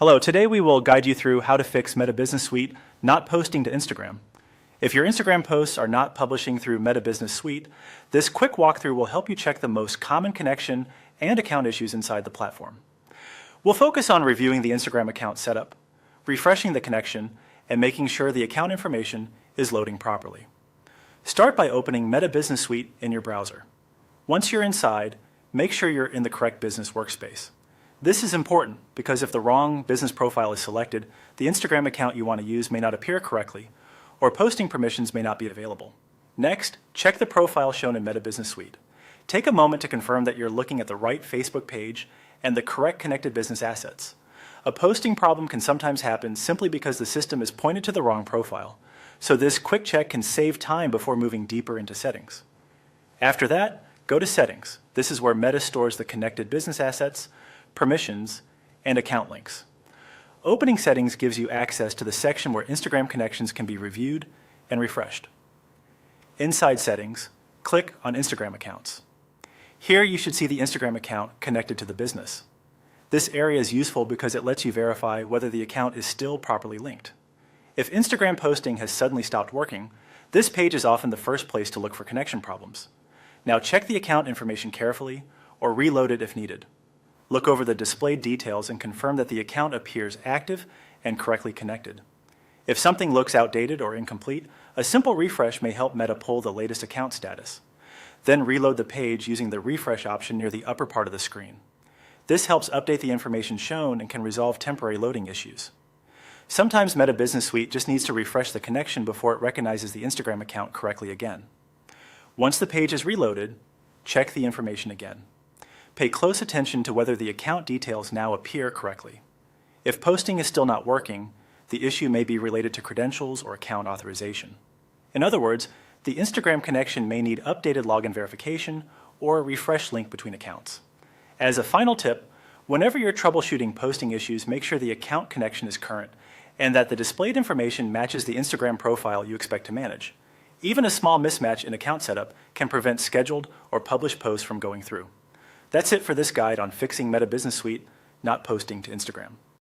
Hello, today we will guide you through how to fix Meta Business Suite not posting to Instagram. If your Instagram posts are not publishing through Meta Business Suite, this quick walkthrough will help you check the most common connection and account issues inside the platform. We'll focus on reviewing the Instagram account setup, refreshing the connection, and making sure the account information is loading properly. Start by opening Meta Business Suite in your browser. Once you're inside, make sure you're in the correct business workspace. This is important because if the wrong business profile is selected, the Instagram account you want to use may not appear correctly, or posting permissions may not be available. Next, check the profile shown in Meta Business Suite. Take a moment to confirm that you're looking at the right Facebook page and the correct connected business assets. A posting problem can sometimes happen simply because the system is pointed to the wrong profile, so this quick check can save time before moving deeper into settings. After that, go to Settings. This is where Meta stores the connected business assets, permissions, and account links. Opening Settings gives you access to the section where Instagram connections can be reviewed and refreshed. Inside Settings, click on Instagram Accounts. Here you should see the Instagram account connected to the business. This area is useful because it lets you verify whether the account is still properly linked. If Instagram posting has suddenly stopped working, this page is often the first place to look for connection problems. Now check the account information carefully or reload it if needed. Look over the displayed details and confirm that the account appears active and correctly connected. If something looks outdated or incomplete, a simple refresh may help Meta pull the latest account status. Then reload the page using the refresh option near the upper part of the screen. This helps update the information shown and can resolve temporary loading issues. Sometimes Meta Business Suite just needs to refresh the connection before it recognizes the Instagram account correctly again. Once the page is reloaded, check the information again. Pay close attention to whether the account details now appear correctly. If posting is still not working, the issue may be related to credentials or account authorization. In other words, the Instagram connection may need updated login verification or a refresh link between accounts. As a final tip, whenever you're troubleshooting posting issues, make sure the account connection is current and that the displayed information matches the Instagram profile you expect to manage. Even a small mismatch in account setup can prevent scheduled or published posts from going through. That's it for this guide on fixing Meta Business Suite not posting to Instagram.